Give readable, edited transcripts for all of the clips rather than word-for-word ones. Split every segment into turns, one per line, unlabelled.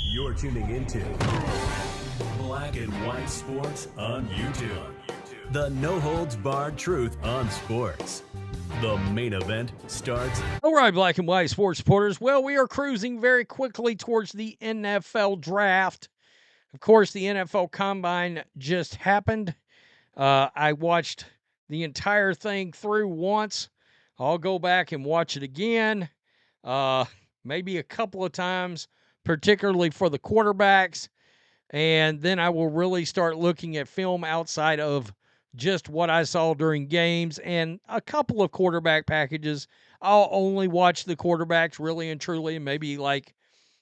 You're tuning into Black and White Sports on YouTube. The no-holds-barred truth on sports. The main event starts.
All right, Black and White sports supporters. Well, we are cruising very quickly towards the NFL draft. Of course, the NFL Combine just happened. I watched the entire thing through once. I'll go back and watch it again, maybe a couple of times, particularly for the quarterbacks. And then I will really start looking at film outside of just what I saw during games and a couple of quarterback packages. I'll only watch the quarterbacks really and truly, and maybe like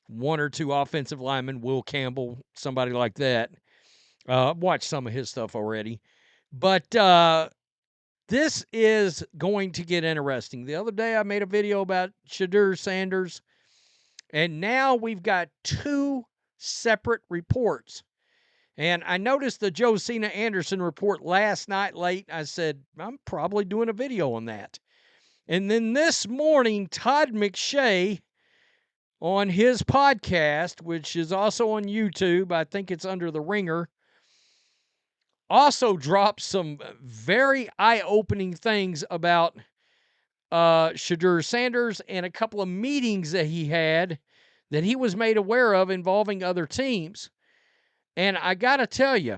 one or two offensive linemen, Will Campbell, somebody like that. Watched some of his stuff already. But this is going to get interesting. The other day I made a video about Shedeur Sanders, and now we've got two separate reports. And I noticed the Josina Anderson report last night late. I said, I'm probably doing a video on that. And then this morning, Todd McShay on his podcast, which is also on YouTube, I think it's under The Ringer, also dropped some very eye-opening things about Shedeur Sanders and a couple of meetings that he had that he was made aware of involving other teams. And I got to tell you,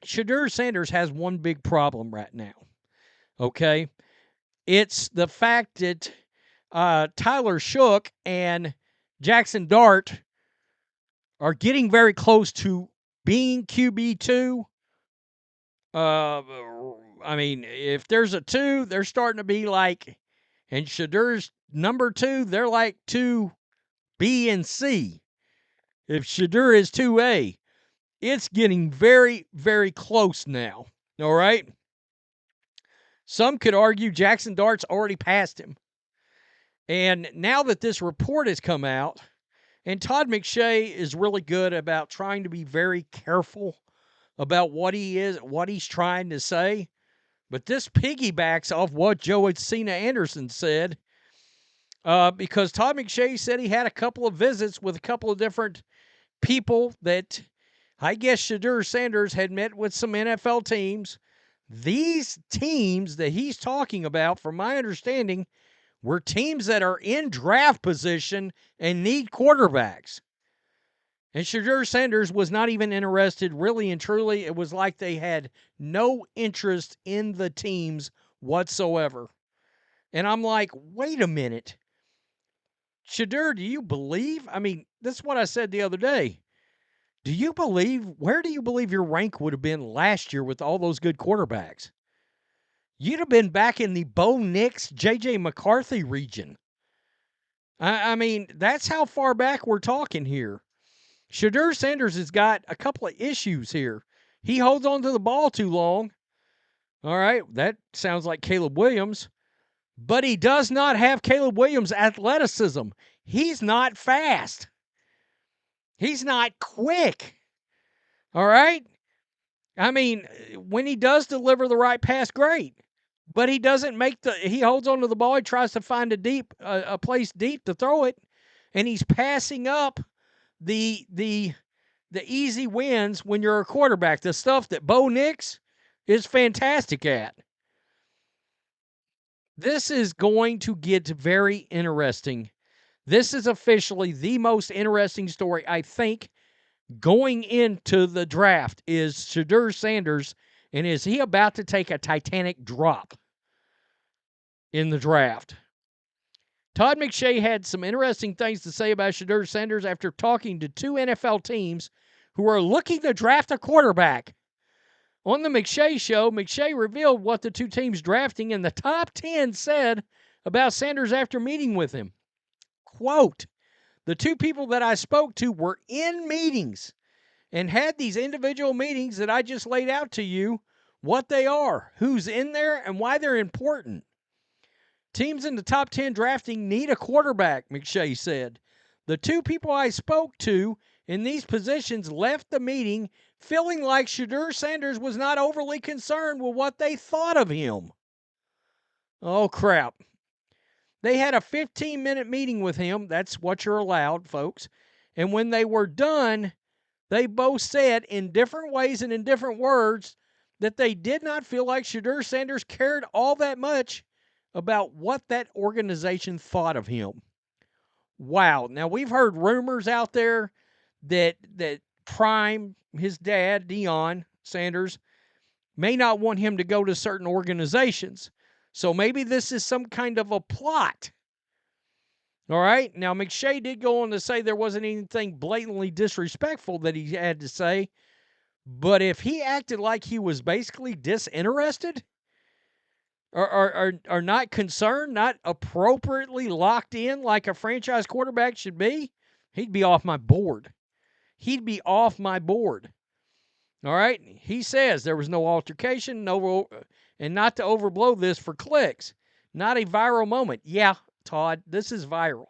Shedeur Sanders has one big problem right now, okay? It's the fact that Tyler Shook and Jackson Dart are getting very close to being QB2. I mean, if there's a 2, they're starting to be like, and Shedeur's number 2, they're like 2B and C. If Shedeur is 2A, it's getting very, very close now, all right? Some could argue Jackson Dart's already passed him. And now that this report has come out, and Todd McShay is really good about trying to be very careful about what he's trying to say, but this piggybacks off what Josina Anderson said, because Todd McShay said he had a couple of visits with a couple of different people that I guess Shedeur Sanders had met with some NFL teams. These teams that he's talking about, from my understanding, were teams that are in draft position and need quarterbacks. And Shedeur Sanders was not even interested, really and truly. It was like they had no interest in the teams whatsoever. And I'm like, wait a minute. Shedeur, do you believe? I mean, that's what I said the other day. Where do you believe your rank would have been last year with all those good quarterbacks? You'd have been back in the Bo Nix, J.J. McCarthy region. I mean, that's how far back we're talking here. Shedeur Sanders has got a couple of issues here. He holds on to the ball too long. All right, that sounds like Caleb Williams. But he does not have Caleb Williams' athleticism. He's not fast. He's not quick. All right? I mean, when he does deliver the right pass, great. But he doesn't he holds on to the ball. He tries to find a place deep to throw it. And he's passing up the easy wins when you're a quarterback. The stuff that Bo Nix is fantastic at. This is going to get very interesting. This is officially the most interesting story, I think, going into the draft is Shedeur Sanders, and is he about to take a titanic drop in the draft? Todd McShay had some interesting things to say about Shedeur Sanders after talking to two NFL teams who are looking to draft a quarterback. On the McShay Show, McShay revealed what the two teams drafting in the top 10 said about Sanders after meeting with him. Quote, the two people that I spoke to were in meetings and had these individual meetings that I just laid out to you, what they are, who's in there, and why they're important. Teams in the top 10 drafting need a quarterback, McShay said. The two people I spoke to in these positions left the meeting feeling like Shedeur Sanders was not overly concerned with what they thought of him. Oh, crap. They had a 15-minute meeting with him. That's what you're allowed, folks. And when they were done, they both said in different ways and in different words that they did not feel like Shedeur Sanders cared all that much about what that organization thought of him. Wow. Now, we've heard rumors out there that Prime, his dad, Deion Sanders, may not want him to go to certain organizations. So maybe this is some kind of a plot. All right. Now, McShay did go on to say there wasn't anything blatantly disrespectful that he had to say. But if he acted like he was basically disinterested or not concerned, not appropriately locked in like a franchise quarterback should be, he'd be off my board. He'd be off my board. All right? He says there was no altercation, and not to overblow this for clicks. Not a viral moment. Yeah, Todd, this is viral.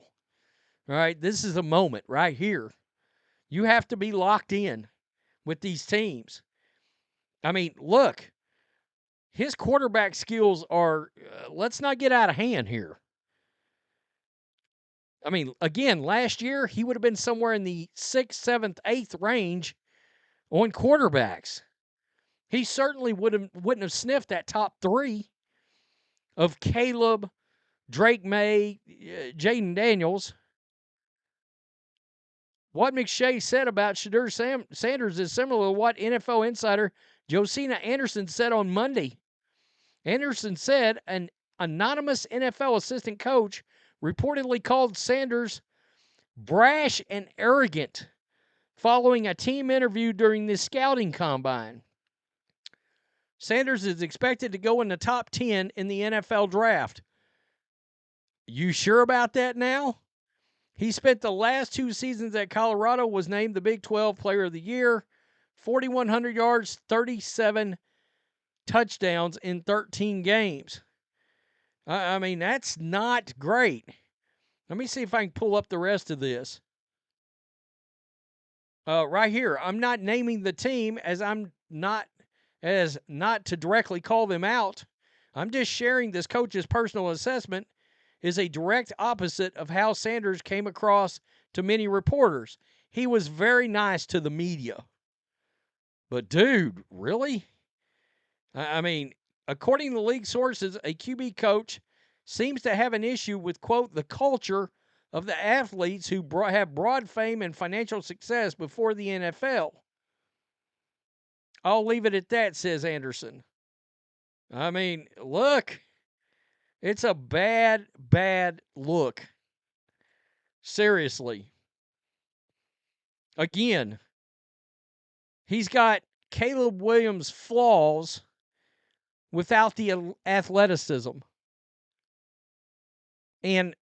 All right? This is a moment right here. You have to be locked in with these teams. I mean, look, his quarterback skills are, let's not get out of hand here. I mean, again, last year, he would have been somewhere in the 6th, 7th, 8th range on quarterbacks. He certainly wouldn't have sniffed that top 3 of Caleb, Drake May, Jaden Daniels. What McShay said about Shedeur Sanders is similar to what NFL insider Josina Anderson said on Monday. Anderson said an anonymous NFL assistant coach reportedly called Sanders brash and arrogant following a team interview during the scouting combine. Sanders is expected to go in the top 10 in the NFL draft. You sure about that now? He spent the last 2 seasons at Colorado, was named the Big 12 Player of the Year, 4,100 yards, 37 touchdowns in 13 games. I mean, that's not great. Let me see if I can pull up the rest of this. Right here, I'm not naming the team as not to directly call them out. I'm just sharing this coach's personal assessment is a direct opposite of how Sanders came across to many reporters. He was very nice to the media. But, dude, really? I mean, according to league sources, a QB coach seems to have an issue with, quote, the culture of the athletes who have broad fame and financial success before the NFL. I'll leave it at that, says Anderson. I mean, look, it's a bad, bad look. Seriously. Again, he's got Caleb Williams' flaws without the athleticism. And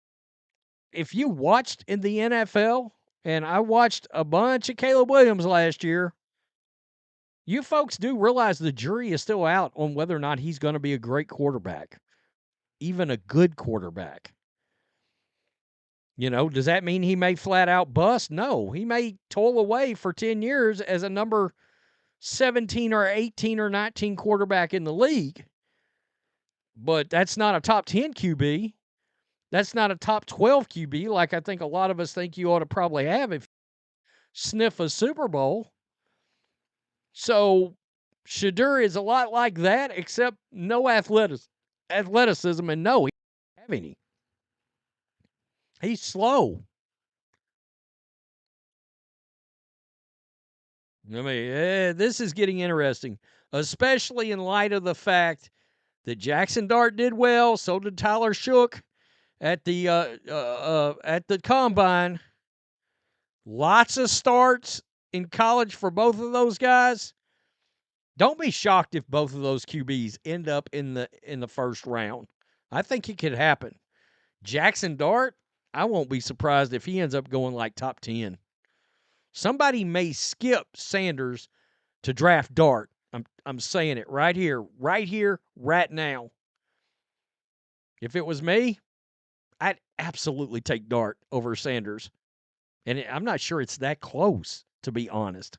if you watched in the NFL, and I watched a bunch of Caleb Williams last year, you folks do realize the jury is still out on whether or not he's going to be a great quarterback, even a good quarterback. You know, does that mean he may flat out bust? No, he may toil away for 10 years as a number 17 or 18 or 19 quarterback in the league. But that's not a top 10 QB. That's not a top 12 QB like I think a lot of us think you ought to probably have if you sniff a Super Bowl. So Shedeur is a lot like that, except no athleticism, and no, he doesn't have any. He's slow. I mean, this is getting interesting, especially in light of the fact that Jackson Dart did well, so did Tyler Shook at the combine. Lots of starts in college for both of those guys. Don't be shocked if both of those QBs end up in the first round. I think it could happen. Jackson Dart, I won't be surprised if he ends up going like top 10. Somebody may skip Sanders to draft Dart. I'm saying it right here, right now. If it was me, I'd absolutely take Dart over Sanders. And I'm not sure it's that close, to be honest.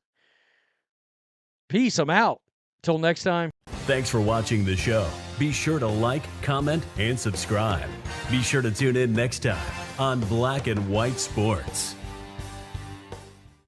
Peace, I'm out. Till next time.
Thanks for watching the show. Be sure to like, comment, and subscribe. Be sure to tune in next time on Black and White Sports.